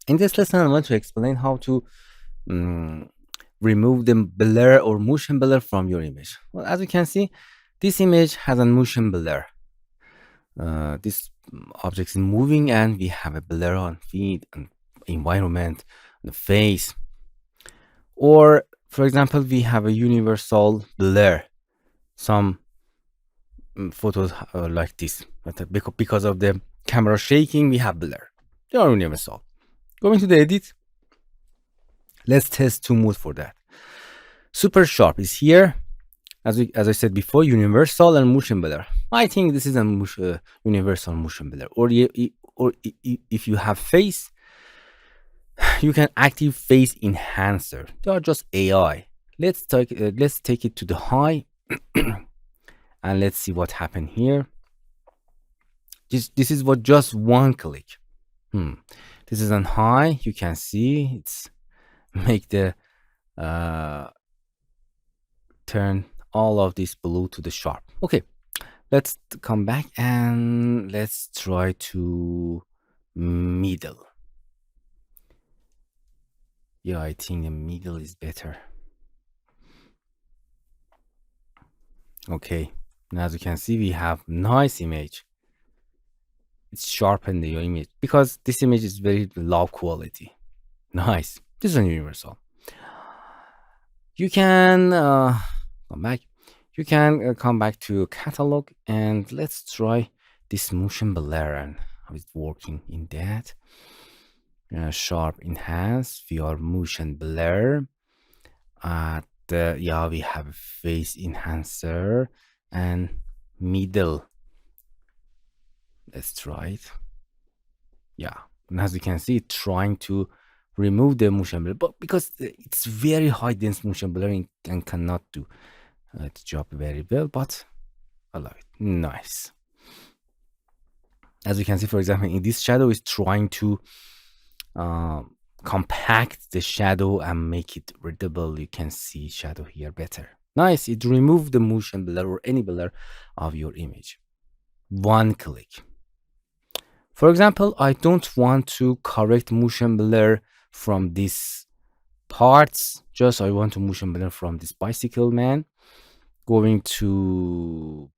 In this lesson, I want to explain how to mm, remove the blur or motion blur from your image. Well, as you can see, this image has a motion blur. This object is moving and we have a blur on feed and environment, the face. Or, for example, we have a universal blur. Some photos like this. But because of the camera shaking, we have blur. They are universal. Going to the edit, let's test two modes for that. Supersharp is here. As I said before, universal and motion blur. I think this is a universal motion blur. Or if you have face, you can active face enhancer. They are just AI. Let's take it to the high, and let's see what happened here. This is what just one click. This is on high. You can see it's make the turn all of this blue to the sharp. Okay, let's come back and let's try to middle. Yeah, I think the middle is better. Okay, now as you can see, we have nice image. It's sharpened the image because this image is very low quality. Nice. This is a universal. You can come back. You can come back to catalog and let's try this motion blur and how it's working in that. Sharp enhance VR motion blur. Yeah, we have face enhancer and middle. Let's try it. Yeah, and as you can see, trying to remove the motion blur, but because it's very high dense motion blurring and cannot do the job very well, but I love it. Nice. As you can see, for example, in this shadow is trying to compact the shadow and make it readable. You can see shadow here better. Nice. It removed the motion blur or any blur of your image. One click. For example, I don't want to correct motion blur from these parts. Just I want to motion blur from this bicycle man. Going to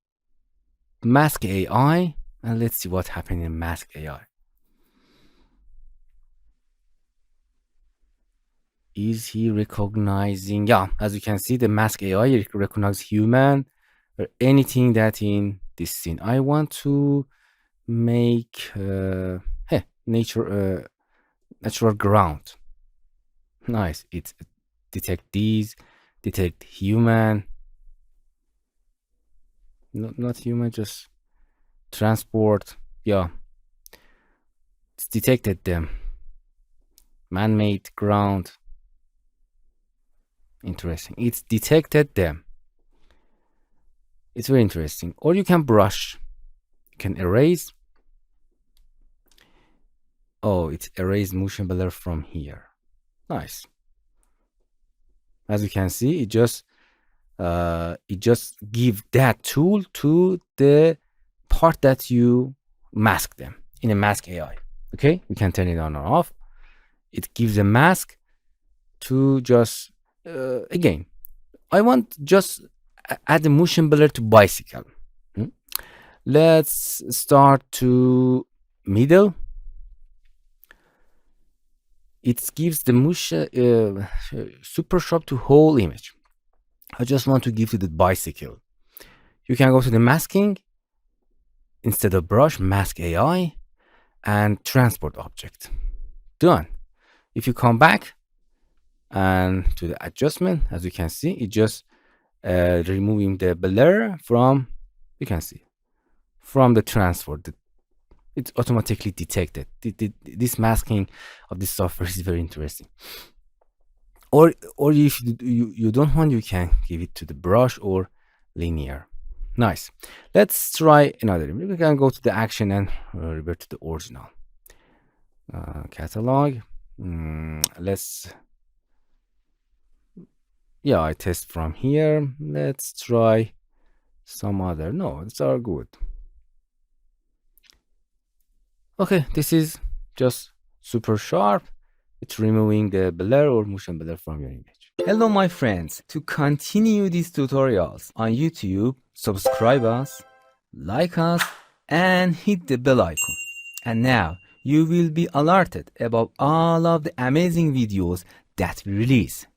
mask AI and let's see what happened in mask AI. Is he recognizing? Yeah, as you can see, the mask AI recognizes human or anything that in this scene. I want to make natural ground. Nice. It detect these, detect human. Not human, just transport. Yeah, it's detected them. Man-made ground. Interesting. It's detected them. It's very interesting. Or you can brush. You can erase. Oh, it's erased motion blur from here. Nice. As you can see, it just give that tool to the part that you mask them in a mask AI. Okay, we can turn it on or off. It gives a mask to just again. I want just add the motion blur to bicycle. Let's start to middle. It gives the motion super sharp to whole image. I just want to give to the bicycle. You can go to the masking instead of brush, mask AI and transport object. Done. If you come back and to the adjustment, as you can see, it just removing the blur from, you can see, from the transport. It's automatically detected. This masking of this software is very interesting. Or if you don't want, you can give it to the brush or linear. Nice. Let's try another. We can go to the action and revert to the original. Catalog. Let's. Yeah, I test from here. Let's try some other. No, it's all good. Okay, this is just super sharp. It's removing the blur or motion blur from your image. Hello my friends, to continue these tutorials on YouTube, subscribe us, like us, and hit the bell icon. And now you will be alerted about all of the amazing videos that we release.